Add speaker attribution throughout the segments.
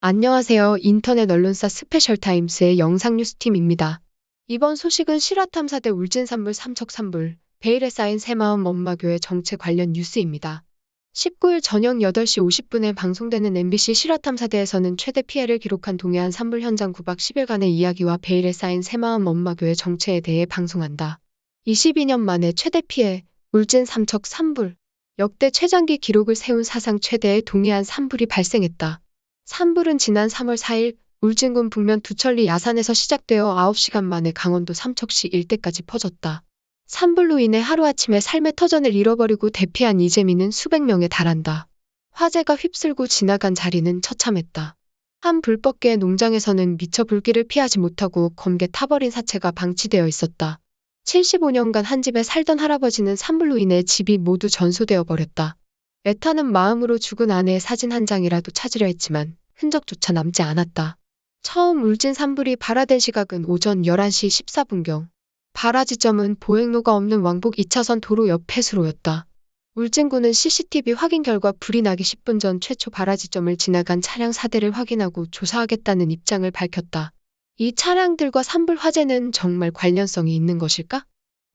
Speaker 1: 안녕하세요. 인터넷 언론사 스페셜타임스의 영상뉴스팀입니다. 이번 소식은 실화탐사대 울진산불 삼척산불, 베일에 쌓인 새마음 엄마교회 정체 관련 뉴스입니다. 19일 저녁 8시 50분에 방송되는 MBC 실화탐사대에서는 최대 피해를 기록한 동해안 산불 현장 9박 10일간의 이야기와 베일에 쌓인 새마음 엄마교회 정체에 대해 방송한다. 22년 만에 최대 피해, 울진 삼척 산불, 역대 최장기 기록을 세운 사상 최대의 동해안 산불이 발생했다. 산불은 지난 3월 4일 울진군 북면 두천리 야산에서 시작되어 9시간 만에 강원도 삼척시 일대까지 퍼졌다. 산불로 인해 하루아침에 삶의 터전을 잃어버리고 대피한 이재민은 수백 명에 달한다. 화재가 휩쓸고 지나간 자리는 처참했다. 한 불법계 농장에서는 미처 불길을 피하지 못하고 검게 타버린 사체가 방치되어 있었다. 75년간 한 집에 살던 할아버지는 산불로 인해 집이 모두 전소되어 버렸다. 애타는 마음으로 죽은 아내의 사진 한 장이라도 찾으려 했지만 흔적조차 남지 않았다. 처음 울진 산불이 발화된 시각은 오전 11시 14분경. 발화 지점은 보행로가 없는 왕복 2차선 도로 옆 폐수로였다. 울진군은 CCTV 확인 결과 불이 나기 10분 전 최초 발화 지점을 지나간 차량 4대를 확인하고 조사하겠다는 입장을 밝혔다. 이 차량들과 산불 화재는 정말 관련성이 있는 것일까?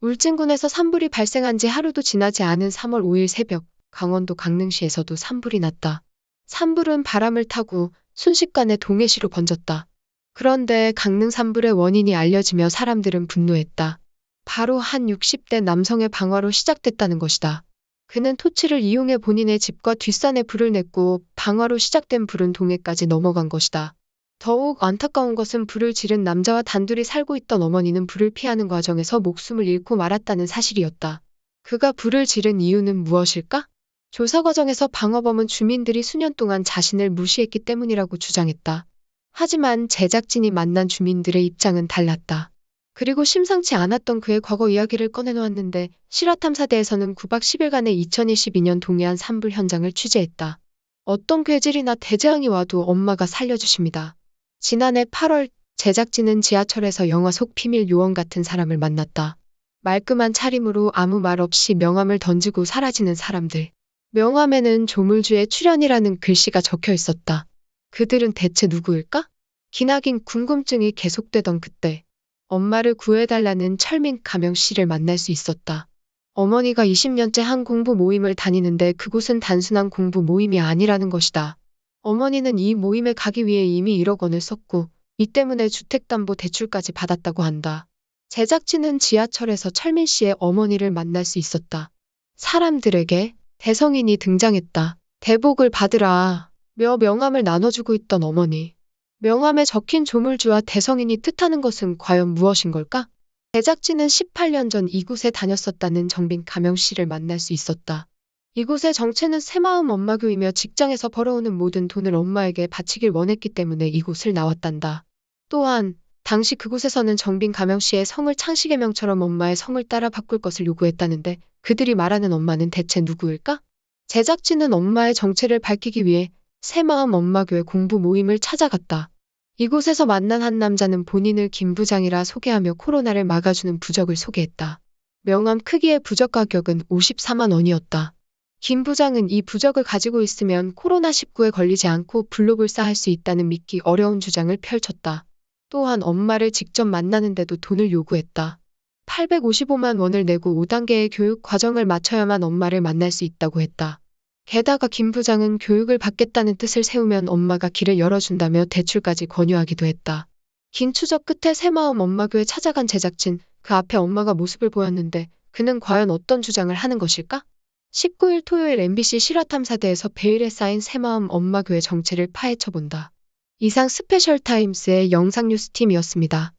Speaker 1: 울진군에서 산불이 발생한 지 하루도 지나지 않은 3월 5일 새벽, 강원도 강릉시에서도 산불이 났다. 산불은 바람을 타고 순식간에 동해시로 번졌다. 그런데 강릉 산불의 원인이 알려지며 사람들은 분노했다. 바로 한 60대 남성의 방화로 시작됐다는 것이다. 그는 토치를 이용해 본인의 집과 뒷산에 불을 냈고 방화로 시작된 불은 동해까지 넘어간 것이다. 더욱 안타까운 것은 불을 지른 남자와 단둘이 살고 있던 어머니는 불을 피하는 과정에서 목숨을 잃고 말았다는 사실이었다. 그가 불을 지른 이유는 무엇일까? 조사 과정에서 방화범은 주민들이 수년 동안 자신을 무시했기 때문이라고 주장했다. 하지만 제작진이 만난 주민들의 입장은 달랐다. 그리고 심상치 않았던 그의 과거 이야기를 꺼내놓았는데 실화탐사대에서는 9박 10일간의 2022년 동해안 산불 현장을 취재했다. 어떤 괴질이나 대재앙이 와도 엄마가 살려주십니다. 지난해 8월 제작진은 지하철에서 영화 속 비밀 요원 같은 사람을 만났다. 말끔한 차림으로 아무 말 없이 명함을 던지고 사라지는 사람들. 명함에는 조물주의 출연이라는 글씨가 적혀 있었다. 그들은 대체 누구일까? 기나긴 궁금증이 계속되던 그때 엄마를 구해달라는 철민 가명 씨를 만날 수 있었다. 어머니가 20년째 한 공부 모임을 다니는데 그곳은 단순한 공부 모임이 아니라는 것이다. 어머니는 이 모임에 가기 위해 이미 1억 원을 썼고 이 때문에 주택담보대출까지 받았다고 한다. 제작진은 지하철에서 철민 씨의 어머니를 만날 수 있었다. 사람들에게 대성인이 등장했다. 대복을 받으라 며 명함을 나눠주고 있던 어머니. 명함에 적힌 조물주와 대성인이 뜻하는 것은 과연 무엇인 걸까? 제작진은 18년 전 이곳에 다녔었다는 정빈 가명 씨를 만날 수 있었다. 이곳의 정체는 새마음 엄마교이며 직장에서 벌어오는 모든 돈을 엄마에게 바치길 원했기 때문에 이곳을 나왔단다. 또한 당시 그곳에서는 정빈 가명 씨의 성을 창식의 명처럼 엄마의 성을 따라 바꿀 것을 요구했다는데 그들이 말하는 엄마는 대체 누구일까? 제작진은 엄마의 정체를 밝히기 위해 새마음 엄마교회 공부 모임을 찾아갔다. 이곳에서 만난 한 남자는 본인을 김 부장이라 소개하며 코로나를 막아주는 부적을 소개했다. 명함 크기의 부적 가격은 54만 원이었다. 김 부장은 이 부적을 가지고 있으면 코로나19에 걸리지 않고 불로불사할 수 있다는 믿기 어려운 주장을 펼쳤다. 또한 엄마를 직접 만나는데도 돈을 요구했다. 855만 원을 내고 5단계의 교육 과정을 마쳐야만 엄마를 만날 수 있다고 했다. 게다가 김 부장은 교육을 받겠다는 뜻을 세우면 엄마가 길을 열어준다며 대출까지 권유하기도 했다. 긴 추적 끝에 새마음 엄마교에 찾아간 제작진, 그 앞에 엄마가 모습을 보였는데 그는 과연 어떤 주장을 하는 것일까? 19일 토요일 MBC 실화탐사대에서 베일에 쌓인 새마음 엄마교의 정체를 파헤쳐본다. 이상 스페셜타임스의 영상뉴스팀이었습니다.